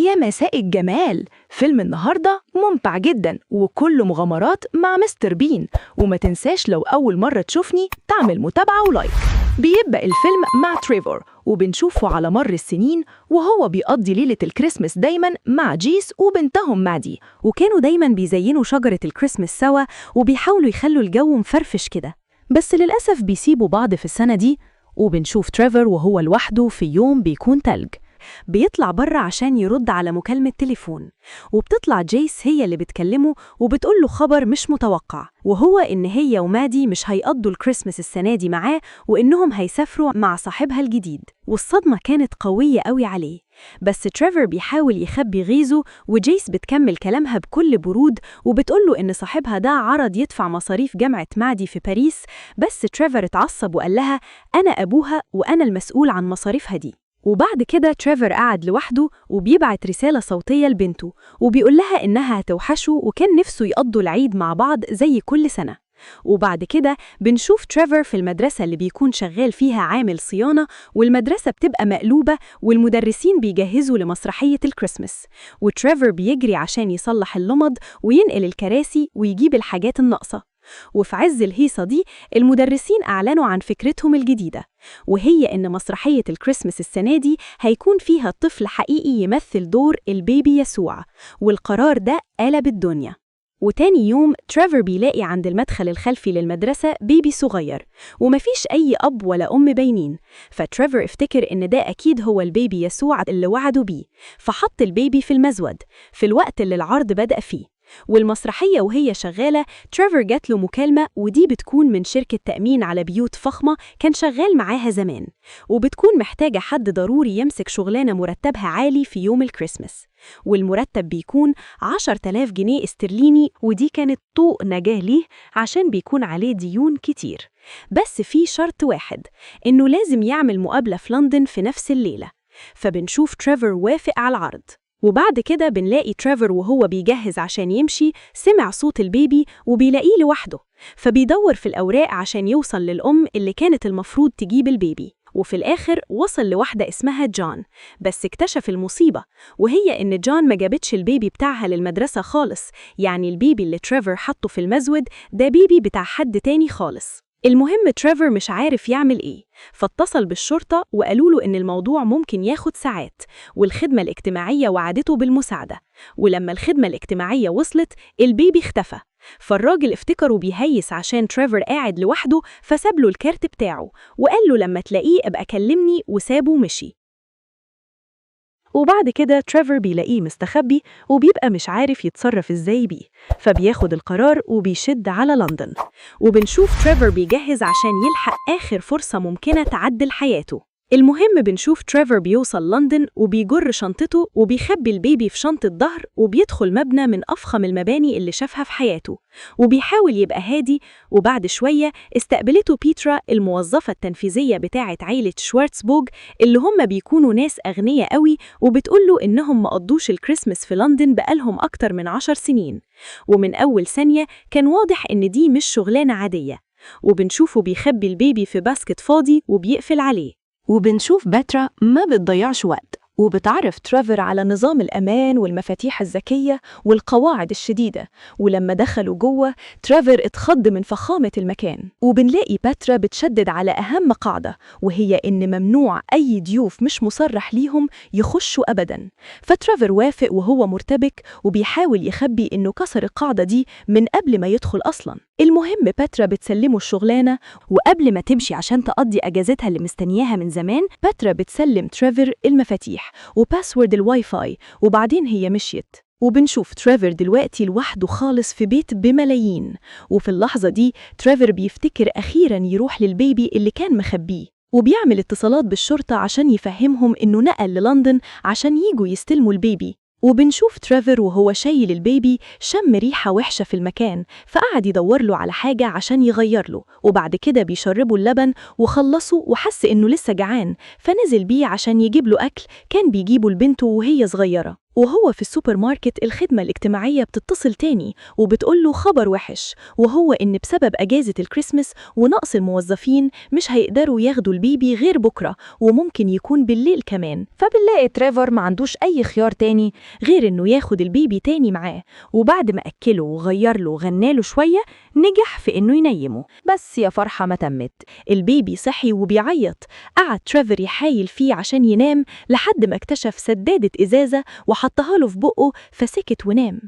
يا مساء الجمال. فيلم النهاردة ممتع جدا وكله مغامرات مع مستر بين. وما تنساش لو أول مرة تشوفني تعمل متابعة ولايك. بيبدأ الفيلم مع تريفور وبنشوفه على مر السنين وهو بيقضي ليلة الكريسماس دايما مع جيس وبنتهم مادي، وكانوا دايما بيزينوا شجرة الكريسماس سوا وبيحاولوا يخلوا الجو مفرفش كده. بس للأسف بيسيبوا بعض في السنة دي، وبنشوف تريفور وهو لوحده في يوم بيكون تلج. بيطلع بره عشان يرد على مكالمة تليفون، وبتطلع جيس هي اللي بتكلمه وبتقوله خبر مش متوقع، وهو إن هي ومادي مش هيقضوا الكريسماس السنة دي معاه، وإنهم هيسافروا مع صاحبها الجديد. والصدمة كانت قوية قوي عليه، بس تريفور بيحاول يخبي غيظه، وجيس بتكمل كلامها بكل برود وبتقوله إن صاحبها ده عرض يدفع مصاريف جامعة مادي في باريس، بس تريفور اتعصب وقال لها أنا أبوها وأنا المسؤول عن مصاريفها دي. وبعد كده تريفور قعد لوحده وبيبعت رسالة صوتية لبنته وبيقول لها إنها هتوحشه وكان نفسه يقضوا العيد مع بعض زي كل سنة. وبعد كده بنشوف تريفور في المدرسة اللي بيكون شغال فيها عامل صيانة، والمدرسة بتبقى مقلوبة والمدرسين بيجهزوا لمسرحية الكريسماس، وتريفور بيجري عشان يصلح اللمض وينقل الكراسي ويجيب الحاجات الناقصة. وفي عز الهيصة دي المدرسين أعلنوا عن فكرتهم الجديدة، وهي إن مسرحية الكريسماس السنة دي هيكون فيها طفل حقيقي يمثل دور البيبي يسوع، والقرار ده قلب الدنيا. وتاني يوم تريفور بيلاقي عند المدخل الخلفي للمدرسة بيبي صغير ومفيش أي أب ولا أم باينين، فتريفور افتكر إن ده أكيد هو البيبي يسوع اللي وعدوا بيه، فحط البيبي في المزود في الوقت اللي العرض بدأ فيه. والمسرحية وهي شغالة تريفور جات له مكالمة، ودي بتكون من شركة تأمين على بيوت فخمة كان شغال معاها زمان، وبتكون محتاجة حد ضروري يمسك شغلانة مرتبها عالي في يوم الكريسماس، والمرتب بيكون 10,000 جنيه استرليني، ودي كانت طوق نجاة ليه عشان بيكون عليه ديون كتير. بس في شرط واحد، إنه لازم يعمل مقابلة في لندن في نفس الليلة. فبنشوف تريفور وافق على العرض، وبعد كده بنلاقي تريفور وهو بيجهز عشان يمشي سمع صوت البيبي وبيلاقيه لوحده، فبيدور في الأوراق عشان يوصل للأم اللي كانت المفروض تجيب البيبي، وفي الآخر وصل لواحدة اسمها جون. بس اكتشف المصيبة، وهي إن جون ما جابتش البيبي بتاعها للمدرسة خالص، يعني البيبي اللي تريفور حطه في المزود ده بيبي بتاع حد تاني خالص. المهم تريفور مش عارف يعمل إيه، فاتصل بالشرطة وقالوا له إن الموضوع ممكن ياخد ساعات، والخدمة الاجتماعية وعدته بالمساعدة. ولما الخدمة الاجتماعية وصلت البيبي اختفى، فالراجل افتكره بيهيس عشان تريفور قاعد لوحده، فساب له الكارت بتاعه وقال له لما تلاقيه ابقى كلمني، وسابه ومشي. وبعد كده تريفور بيلاقيه مستخبي وبيبقى مش عارف يتصرف ازاي بيه، فبياخد القرار وبيشد على لندن. وبنشوف تريفور بيجهز عشان يلحق آخر فرصة ممكنة تعدل حياته. المهم بنشوف تريفور بيوصل لندن وبيجر شنطته وبيخبي البيبي في شنطة ظهر، وبيدخل مبنى من أفخم المباني اللي شافها في حياته، وبيحاول يبقى هادي. وبعد شوية استقبلته بيترا الموظفة التنفيذية بتاعة عائلة شوارتزبوغ، اللي هم بيكونوا ناس أغنياء قوي، وبتقوله إنهم ما قضوش الكريسماس في لندن بقالهم أكتر من 10 سنين. ومن أول ثانية كان واضح إن دي مش شغلانة عادية. وبنشوفه بيخبي البيبي في باسكت فاضي وبيقفل عليه. وبنشوف باترا ما بتضيعش وقت، وبتعرف تريفور على نظام الأمان والمفاتيح الذكية والقواعد الشديدة. ولما دخلوا جوه تريفور اتخض من فخامة المكان، وبنلاقي باترا بتشدد على أهم قاعدة، وهي إن ممنوع أي ضيوف مش مصرح ليهم يخشوا أبداً. فتريفور وافق وهو مرتبك وبيحاول يخبي إنه كسر القاعدة دي من قبل ما يدخل أصلاً. المهم باترا بتسلمه الشغلانة، وقبل ما تمشي عشان تقضي أجازتها اللي مستنياها من زمان، باترا بتسلم تريفور المفاتيح وباسورد الواي فاي، وبعدين هي مشيت. وبنشوف تريفور دلوقتي لوحده خالص في بيت بملايين، وفي اللحظة دي تريفور بيفتكر أخيراً يروح للبيبي اللي كان مخبيه، وبيعمل اتصالات بالشرطة عشان يفهمهم إنه نقل للندن عشان ييجوا يستلموا البيبي. وبنشوف تريفور وهو شايل البيبي شم ريحة وحشة في المكان، فقعد يدور له على حاجة عشان يغير له، وبعد كده بيشربوا اللبن وخلصوا وحس إنه لسه جعان، فنزل بيه عشان يجيب له أكل كان بيجيبه لبنته وهي صغيرة. وهو في السوبر ماركت الخدمة الاجتماعية بتتصل تاني وبتقوله خبر وحش، وهو إن بسبب أجازة الكريسماس ونقص الموظفين مش هيقدروا ياخدوا البيبي غير بكرة، وممكن يكون بالليل كمان. فبنلاقي تريفر ما عندوش أي خيار تاني غير إنه ياخد البيبي تاني معاه، وبعد ما أكله وغير له وغناله شوية نجح في إنه ينيمه. بس يا فرحة ما تمت، البيبي صحي وبيعيط. قعد تريفر يحايل فيه عشان ينام لحد ما اكتشف سدادة إزازة وحطها له في بقه فسكت ونام.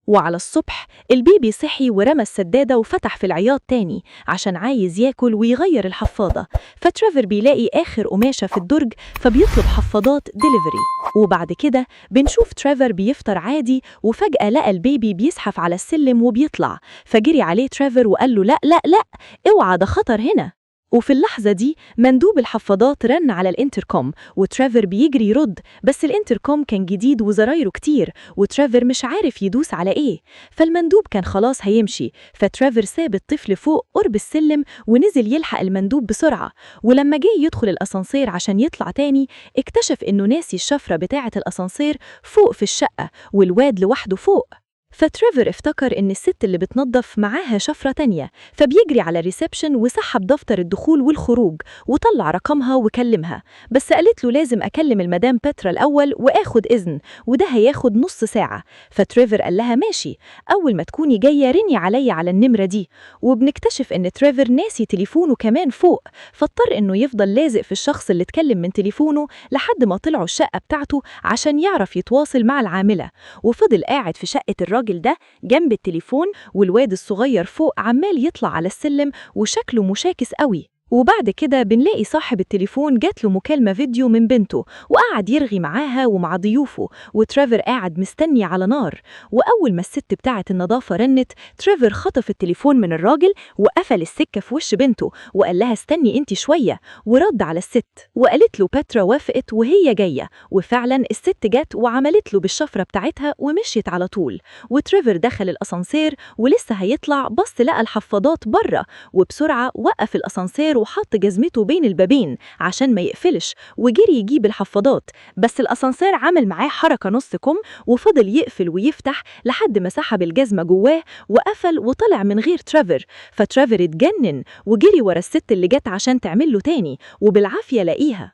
وعلى الصبح البيبي صحي ورمى السدادة وفتح في العياط تاني عشان عايز ياكل ويغير الحفاضة. فتريفر بيلاقي آخر قماشة في الدرج فبيطلب حفاضات ديليفري. وبعد كده بنشوف تريفر بيفطر عادي وفجأة لقى البيبي بيزحف على السلم وبيطلع، فجري عليه تريفر وقال له لا لا لا اوعى، ده خطر هنا. وفي اللحظة دي مندوب الحفاضات رن على الانتركوم وتريفر بيجري يرد، بس الانتركوم كان جديد وزرايره كتير وتريفر مش عارف يدوس على ايه. فالمندوب كان خلاص هيمشي، فتريفر ساب الطفل فوق قرب السلم ونزل يلحق المندوب بسرعة. ولما جه يدخل الأسانسير عشان يطلع تاني اكتشف انه ناسي الشفرة بتاعة الأسانسير فوق في الشقة والواد لوحده فوق. فتريفر افتكر إن الست اللي بتنظف معاها شفرة تانية، فبيجري على الريسبشن وسحب دفتر الدخول والخروج وطلع رقمها وكلمها، بس قالت له لازم أكلم المدام بترا الأول وآخد إذن، وده هياخد نص ساعة. فتريفر قال لها ماشي، أول ما تكوني جاية رني عليا على النمرة دي. وبنكتشف إن تريفر ناسي تليفونه كمان فوق، فاضطر إنه يفضل لازق في الشخص اللي اتكلم من تليفونه لحد ما طلعوا الشقة بتاعته عشان يعرف يتواصل مع العاملة. وفضل قاعد في شقة الراجل ده جنب التليفون، والواد الصغير فوق عمال يطلع على السلم وشكله مشاكس قوي. وبعد كده بنلاقي صاحب التليفون جات له مكالمة فيديو من بنته وقعد يرغي معاها ومع ضيوفه، وتريفر قاعد مستني على نار. وأول ما الست بتاعة النظافة رنت تريفر خطف التليفون من الراجل وقفل السكة في وش بنته وقال لها استني انتي شوية، ورد على الست وقالت له بترا وافقت وهي جاية. وفعلا الست جات وعملت له بالشفرة بتاعتها ومشيت على طول. وتريفر دخل الأسانسير ولسه هيطلع بس لقى الحفاضات بره، وبسرعة وقف الأسانسير وحط جزمته بين البابين عشان ما يقفلش وجري يجيب الحفاضات، بس الأسانسير عمل معاه حركة نص كم وفضل يقفل ويفتح لحد ما سحب الجزمة جواه وقفل وطلع من غير تريفر. فتريفر اتجنن وجري ورا الست اللي جت عشان تعمل له تاني وبالعافية لاقيها.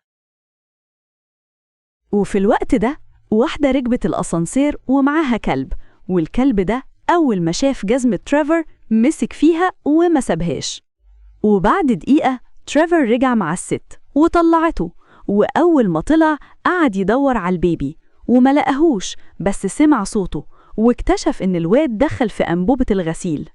وفي الوقت ده واحدة ركبت الأسانسير ومعاها كلب، والكلب ده أول ما شاف جزمة تريفر مسك فيها وما سابهاش. وبعد دقيقة تريفر رجع مع الست وطلعته، وأول ما طلع قعد يدور على البيبي وما لقاهوش، بس سمع صوته واكتشف إن الواد دخل في أنبوبة الغسيل.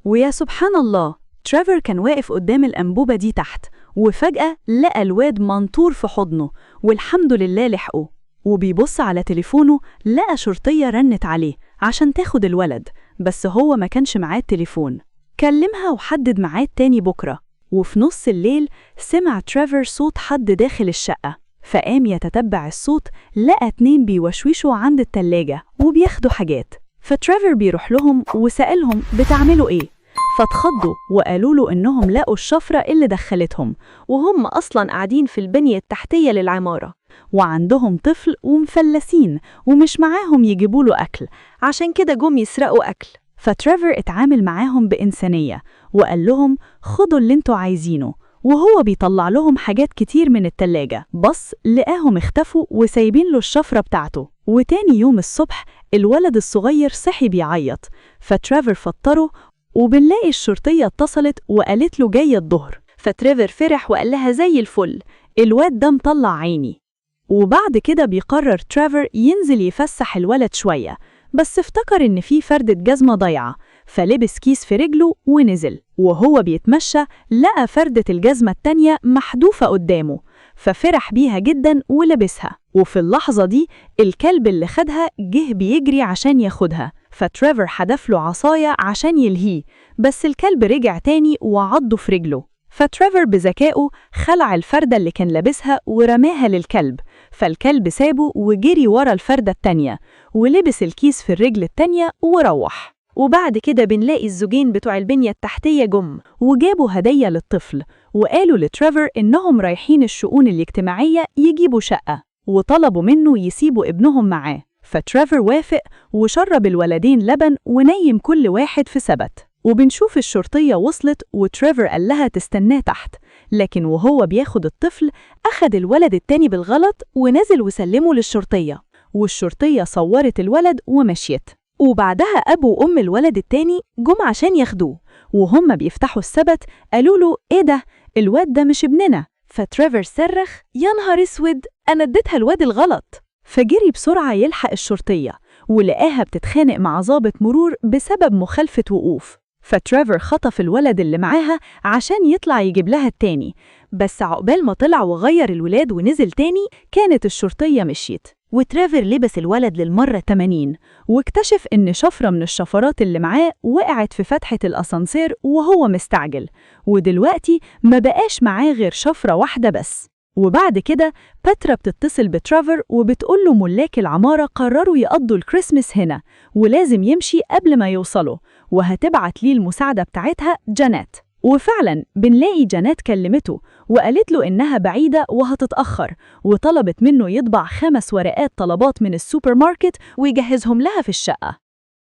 ويا سبحان الله، تريفر كان واقف قدام الأنبوبة دي تحت، وفجأة لقى الواد منطور في حضنه والحمد لله لحقه. وبيبص على تليفونه لقى شرطية رنت عليه عشان تاخد الولد، بس هو ما كانش معاه التليفون. كلمها وحدد ميعاد تاني بكرة. وفي نص الليل سمع تريفر صوت حد داخل الشقة، فقام يتتبع الصوت لقى 2 بيوشوشوا عند التلاجة وبياخدوا حاجات. فتريفر بيروح لهم وسألهم بتعملوا ايه، فاتخضوا وقالوا له إنهم لقوا الشفرة اللي دخلتهم، وهم أصلاً قاعدين في البنية التحتية للعمارة وعندهم طفل ومفلسين ومش معاهم يجيبوا له أكل، عشان كده جم يسرقوا أكل. فتريفر اتعامل معاهم بإنسانية وقال لهم خدوا اللي انتوا عايزينه، وهو بيطلع لهم حاجات كتير من التلاجة، بس لقاهم اختفوا وسايبين له الشفرة بتاعته. وتاني يوم الصبح الولد الصغير صحي بيعيط، فتريفر فطره وبنلاقي الشرطية اتصلت وقالت له جاية الظهر. فتريفر فرح وقال لها زي الفل، الواد ده مطلع عيني. وبعد كده بيقرر تريفر ينزل يفسح الولد شوية، بس افتكر إن في فردة جزمة ضايعة، فلبس كيس في رجله ونزل. وهو بيتمشى لقى فردة الجزمة التانية محذوفة قدامه، ففرح بيها جدا ولبسها. وفي اللحظة دي الكلب اللي خدها جه بيجري عشان ياخدها، فتريفر حدف له عصاية عشان يلهيه، بس الكلب رجع تاني وعضه في رجله. فتريفر بذكائه خلع الفردة اللي كان لابسها ورماها للكلب، فالكلب سابه وجري ورا الفردة التانية ولبس الكيس في الرجل التانية وروح. وبعد كده بنلاقي الزوجين بتوع البنية التحتية جم وجابوا هدية للطفل، وقالوا لتريفر إنهم رايحين الشؤون الاجتماعية يجيبوا شقة. وطلبوا منه يسيبوا ابنهم معاه، فتريفر وافق وشرب الولدين لبن ونيم كل واحد في سبت. وبنشوف الشرطية وصلت وتريفر قال لها تستناه تحت، لكن وهو بياخد الطفل أخد الولد التاني بالغلط ونزل وسلمه للشرطية، والشرطية صورت الولد ومشيت. وبعدها أبو وأم الولد التاني جم عشان ياخدوه، وهم بيفتحوا السبت قالوا له إيه ده؟ الواد ده مش ابننا. فتريفر صرخ يا نهار اسود، أنا اديتها الواد الغلط. فجري بسرعة يلحق الشرطية ولقاها بتتخانق مع ضابط مرور بسبب مخالفة وقوف. فتريفر خطف الولد اللي معاها عشان يطلع يجيب لها التاني، بس عقبال ما طلع وغير الولاد ونزل تاني كانت الشرطية مشيت. وتريفر لبس الولد للمرة 80 واكتشف إن شفرة من الشفرات اللي معاه وقعت في فتحة الأسانسير وهو مستعجل، ودلوقتي ما بقاش معاه غير شفرة واحدة بس. وبعد كده باترا بتتصل بتريفر وبتقوله ملاك العمارة قرروا يقضوا الكريسماس هنا ولازم يمشي قبل ما يوصلوا، وهتبعت ليه المساعدة بتاعتها جانيت. وفعلا بنلاقي جانيت كلمته وقالت له إنها بعيدة وهتتأخر، وطلبت منه يطبع 5 ورقات طلبات من السوبر ماركت ويجهزهم لها في الشقة.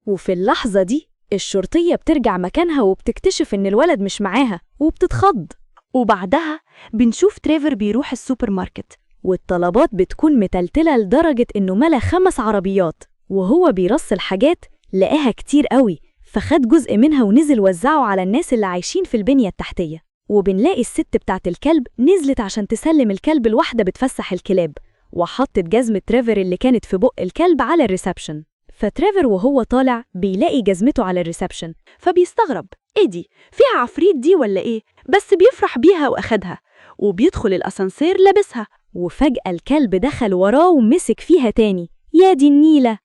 وفي اللحظة دي الشرطية بترجع مكانها وبتكتشف إن الولد مش معاها وبتتخض. وبعدها بنشوف تريفر بيروح السوبر ماركت والطلبات بتكون متلتلة لدرجة إنه ملا 5 عربيات، وهو بيرص الحاجات لقاها كتير قوي، فخد جزء منها ونزل وزعه على الناس اللي عايشين في البنية التحتية. وبنلاقي الست بتاعت الكلب نزلت عشان تسلم الكلب الواحدة بتفسح الكلاب، وحطت جزمة تريفر اللي كانت في بق الكلب على الريسبشن. فتريفر وهو طالع بيلاقي جزمته على الريسبشن، فبيستغرب ايه دي؟ فيها عفريت دي ولا ايه؟ بس بيفرح بيها واخدها وبيدخل الأسانسير لابسها. وفجأة الكلب دخل وراه ومسك فيها تاني، يا دي النيلة.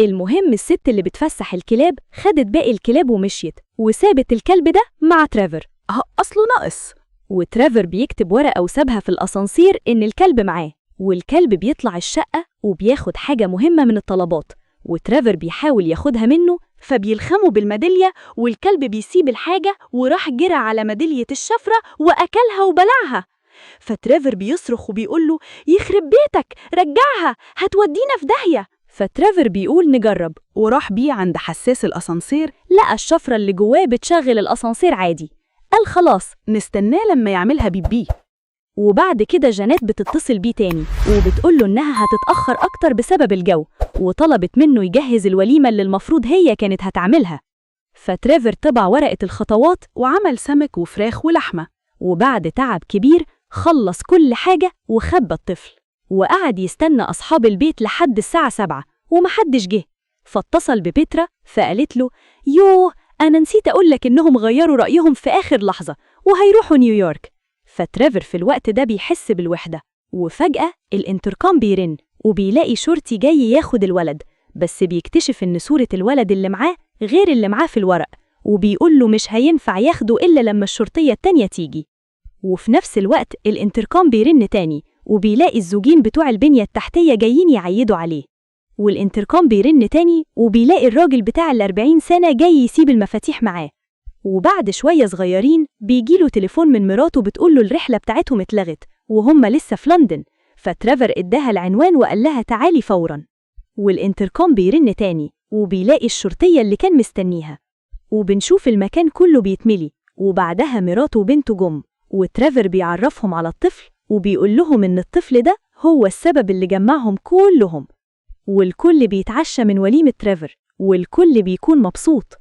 المهم الست اللي بتفسح الكلاب خدت باقي الكلاب ومشيت وسابت الكلب ده مع تريفر. أصله ناقص. وتريفر بيكتب ورقة وسابها في الأسانسير إن الكلب معاه، والكلب بيطلع الشقة وبياخد حاجة مهمة من الطلبات، وتريفر بيحاول ياخدها منه فبيلخموا بالميدالية، والكلب بيسيب الحاجة وراح جرى على ميدالية الشفرة وأكلها وبلعها. فتريفر بيصرخ وبيقوله يخرب بيتك رجعها هتودينا في داهية. فتريفر بيقول نجرب، وراح بيه عند حساس الأسانسير، لقى الشفرة اللي جواه بتشغل الأسانسير عادي، قال خلاص نستناه لما يعملها بيه. وبعد كده جانيت بتتصل بيه تاني وبتقوله إنها هتتأخر أكتر بسبب الجو، وطلبت منه يجهز الوليمة اللي المفروض هي كانت هتعملها. فتريفر طبع ورقة الخطوات وعمل سمك وفراخ ولحمة، وبعد تعب كبير خلص كل حاجة وخبى الطفل، وقعد يستنى أصحاب البيت لحد الساعة 7 ومحدش جه. فاتصل ببيترا فقالت له يوه أنا نسيت أقولك إنهم غيروا رأيهم في آخر لحظة وهيروحوا نيويورك. فتريفر في الوقت ده بيحس بالوحدة، وفجأة الانتركام بيرن وبيلاقي شرطي جاي ياخد الولد، بس بيكتشف إن صورة الولد اللي معاه غير اللي معاه في الورق، وبيقول له مش هينفع ياخده إلا لما الشرطية التانية تيجي. وفي نفس الوقت الانتركام بيرن تاني وبيلاقي الزوجين بتوع البنية التحتية جايين يعيدوا عليه، والانتركام بيرن تاني وبيلاقي الراجل بتاع ال40 سنة جاي يسيب المفاتيح معاه. وبعد شوية صغيرين بيجيله تليفون من مراته بتقوله الرحلة بتاعتهم اتلغت وهم لسه في لندن. فتريفر اداها العنوان وقال لها تعالي فوراً. والانتركام بيرن تاني وبيلاقي الشرطية اللي كان مستنيها، وبنشوف المكان كله بيتملي. وبعدها مراته وبنته جم، وتريفر بيعرفهم على الطفل وبيقول لهم إن الطفل ده هو السبب اللي جمعهم كلهم، والكل بيتعشى من وليمة تريفر والكل بيكون مبسوط.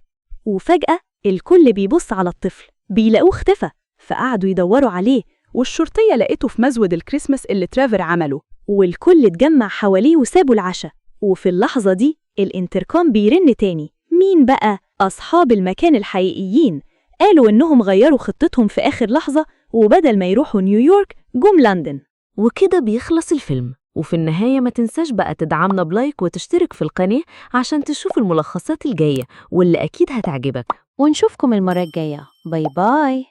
وفجأة الكل بيبص على الطفل بيلاقوه اختفى، فقعدوا يدوروا عليه، والشرطية لقيته في مزود الكريسماس اللي تريفر عمله، والكل اتجمع حواليه وسابوا العشاء. وفي اللحظة دي الانتركام بيرن تاني. مين بقى؟ أصحاب المكان الحقيقيين قالوا إنهم غيروا خطتهم في آخر لحظة، وبدل ما يروحوا نيويورك جم لندن. وكده بيخلص الفيلم، وفي النهاية ما تنساش بقى تدعمنا بلايك وتشترك في القناة عشان تشوف الملخصات الجاية واللي أكيد هتعجبك. ونشوفكم المرة الجاية. باي باي.